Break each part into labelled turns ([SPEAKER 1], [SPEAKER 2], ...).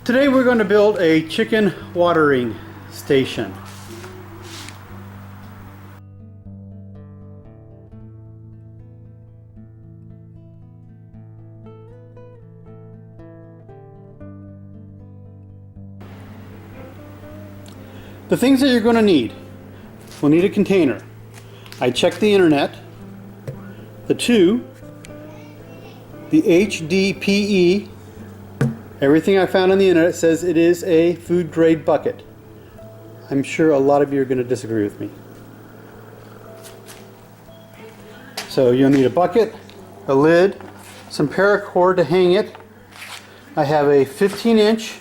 [SPEAKER 1] Today we're going to build a chicken watering station. The things that you're going to need. We'll need a container. I checked the internet. The HDPE, everything I found on the internet says it is a food grade bucket. I'm sure a lot of you are going to disagree with me. So you'll need a bucket, a lid, some paracord to hang it. I have a 15-inch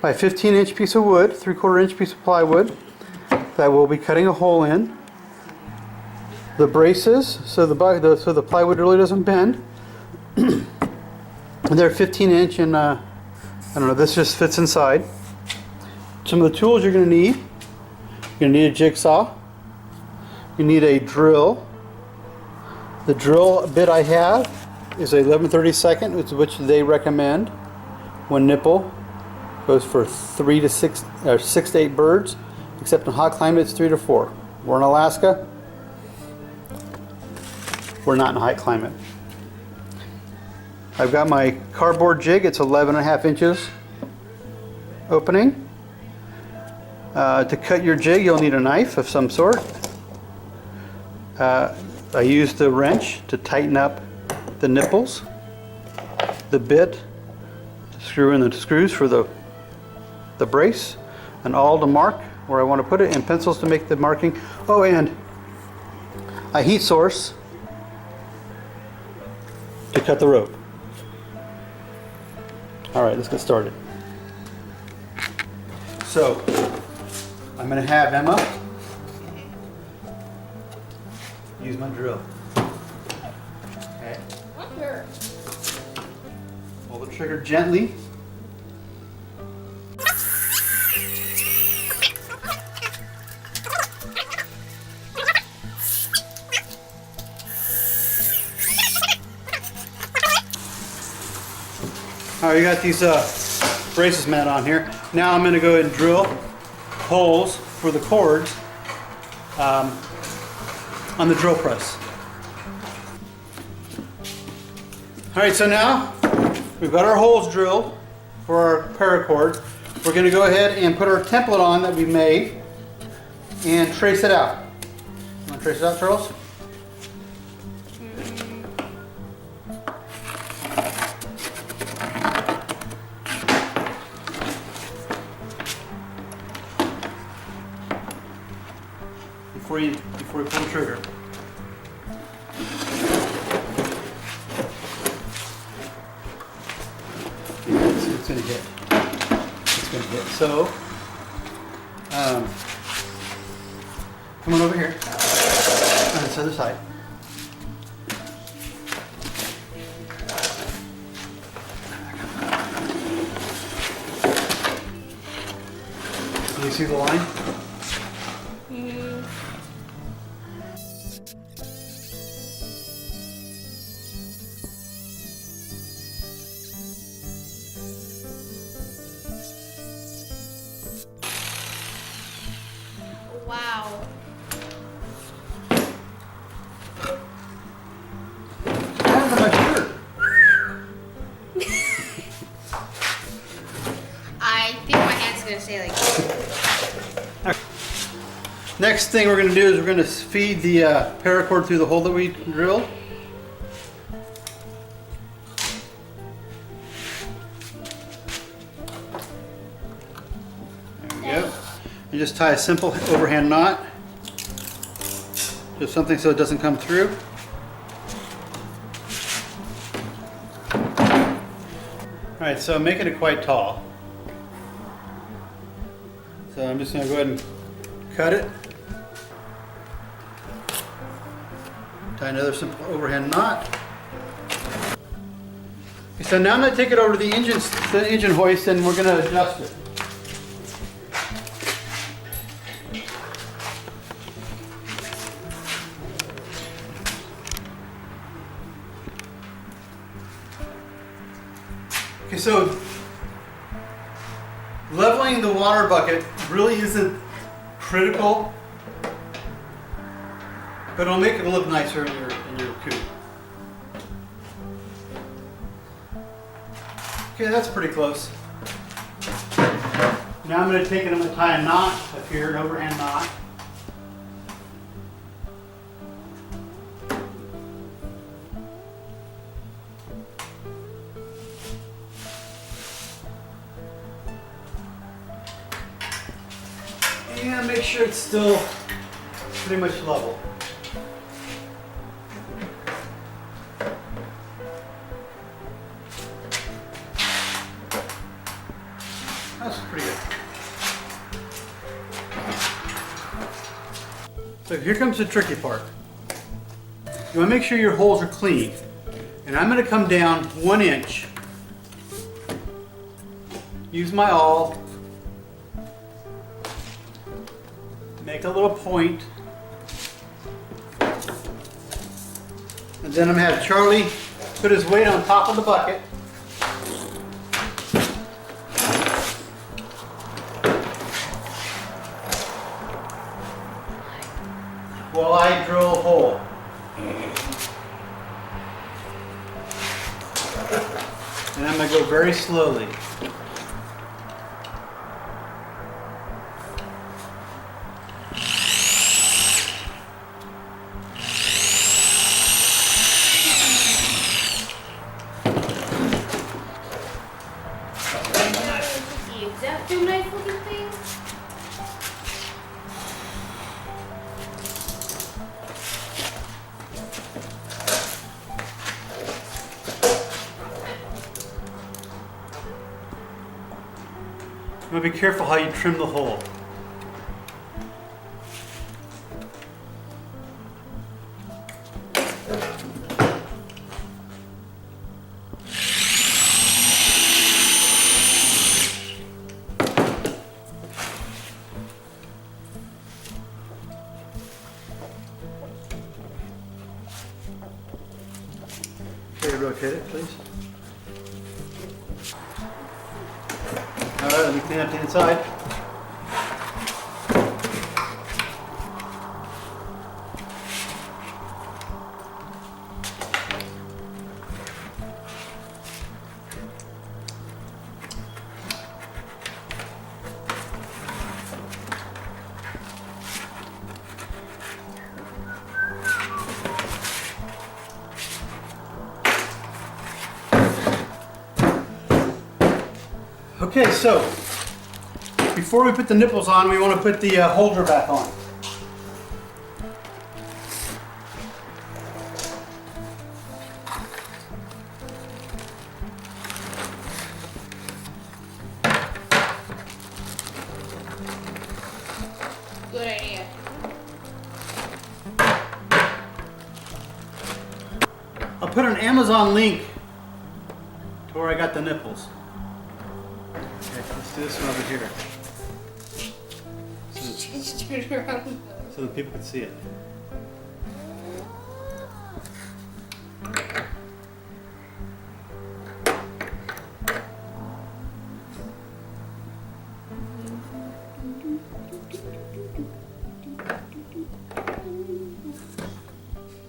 [SPEAKER 1] by 15-inch piece of wood, 3/4 inch piece of plywood that we'll be cutting a hole in. The braces, so the plywood really doesn't bend. They're 15-inch and I don't know, this just fits inside. Some of the tools you're going to need. You're going to need a jigsaw. You need a drill. The drill bit I have is a 11/32, which they recommend. One nipple goes for 3 to 6 or 6 to 8 birds, except in hot climate it's 3 to 4. We're in Alaska. We're not in hot climate. I've got my cardboard jig. It's 11.5 inches opening. To cut your jig, you'll need a knife of some sort. I used the wrench to tighten up the nipples, the bit to screw in the screws for the brace, an awl to mark where I want to put it, and pencils to make the marking. Oh, and a heat source to cut the rope. All right, let's get started. So, I'm going to have Emma use my drill. Okay. Pull the trigger gently. All right, you got these braces mat on here. Now I'm going to go ahead and drill holes for the cords on the drill press. All right, so now we've got our holes drilled for our paracord. We're going to go ahead and put our template on that we made and trace it out. You want to trace it out, Charles? Before you pull the trigger. It's going to hit. It's going to hit. So, come on over here on this other side. Can you see the line?
[SPEAKER 2] Wow.
[SPEAKER 1] That's my shirt.
[SPEAKER 2] I think my hand's gonna stay like this.
[SPEAKER 1] Next thing we're going to do is we're going to feed the paracord through the hole that we drilled. There we go. You just tie a simple overhand knot. Just something so it doesn't come through. Alright, so I'm making it quite tall. So I'm just going to go ahead and cut it. Tie another simple overhand knot. Okay, so now I'm going to take it over to the engine hoist and we're going to adjust it. Okay, so Leveling the water bucket really isn't critical, but it'll make it look nicer in your coop. Okay, that's pretty close. Now I'm going to take it and tie a knot up here, an overhand knot. And make sure it's still pretty much level. That's pretty good. So here comes the tricky part. You want to make sure your holes are clean. And I'm going to come down 1 inch. Use my awl. Make a little point. And then I'm going to have Charlie put his weight on top of the bucket. While I drill a hole. And I'm going to go very slowly.
[SPEAKER 2] Is that two knife looking thing?
[SPEAKER 1] You want to be careful how you trim the hole. Okay, rotate it, please. All right, let me clean up the inside. Okay, so before we put the nipples on, we want to put the holder back on.
[SPEAKER 2] Good idea.
[SPEAKER 1] I'll put an Amazon link to where I got the nipples. Okay, let's do this one over here.
[SPEAKER 2] Just turn it around.
[SPEAKER 1] So that people can see it.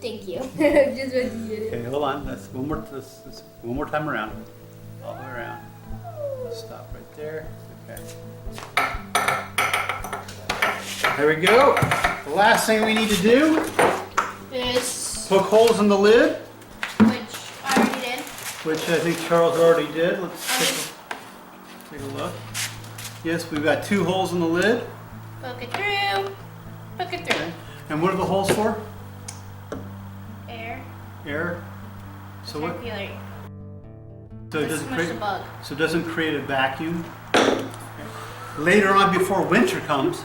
[SPEAKER 2] Thank you. Just what you did.
[SPEAKER 1] Okay, hold on. That's one more time around. All the way around. Stop right there. Okay. There we go. The last thing we need to do
[SPEAKER 2] This,
[SPEAKER 1] poke holes in the lid,
[SPEAKER 2] which I already did.
[SPEAKER 1] which I think Charles already did. Let's take a look. Yes, we've got 2 holes in the lid.
[SPEAKER 2] Poke it through. Poke it through.
[SPEAKER 1] Okay. And what are the holes for?
[SPEAKER 2] Air.
[SPEAKER 1] Air. So what?
[SPEAKER 2] Circulate.
[SPEAKER 1] So it
[SPEAKER 2] Let's
[SPEAKER 1] doesn't
[SPEAKER 2] smush
[SPEAKER 1] create.
[SPEAKER 2] the bug.
[SPEAKER 1] So it doesn't create a vacuum. Later on, before winter comes,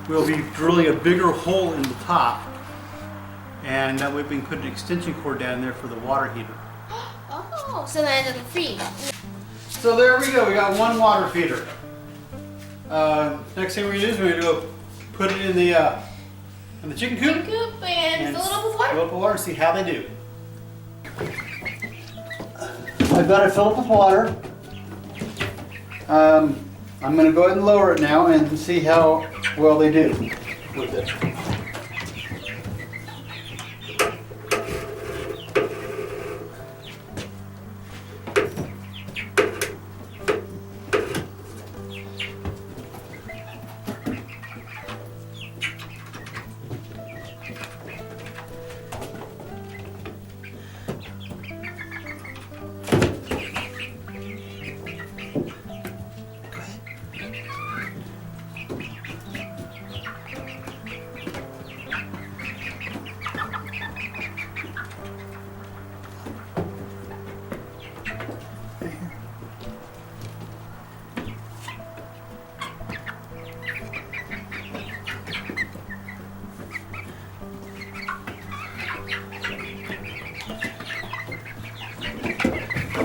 [SPEAKER 1] we'll be drilling a bigger hole in the top, and that way we can put an extension cord down there for the water heater.
[SPEAKER 2] Oh, so then it doesn't freeze.
[SPEAKER 1] So there we go. We got 1 water feeder. Next thing we're gonna do is we're gonna go put it in the chicken coop
[SPEAKER 2] Coop and fill it up with water.
[SPEAKER 1] fill up with water and see how they do. I've got it filled up with water. I'm going to go ahead and lower it now and see how well they do with it.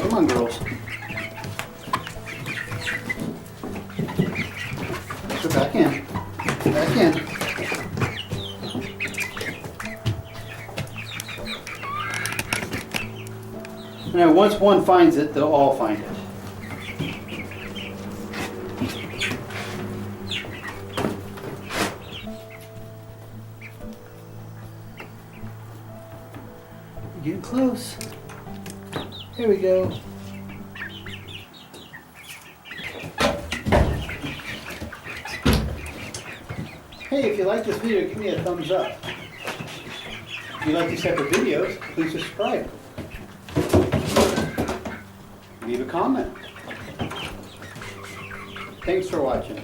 [SPEAKER 1] Come on, girls. So back in. Back in. Now, once one finds it, they'll all find it. You're getting close. Here we go. Hey, if you like this video, give me a thumbs up. If you like these type of videos, please subscribe. Leave a comment. Thanks for watching.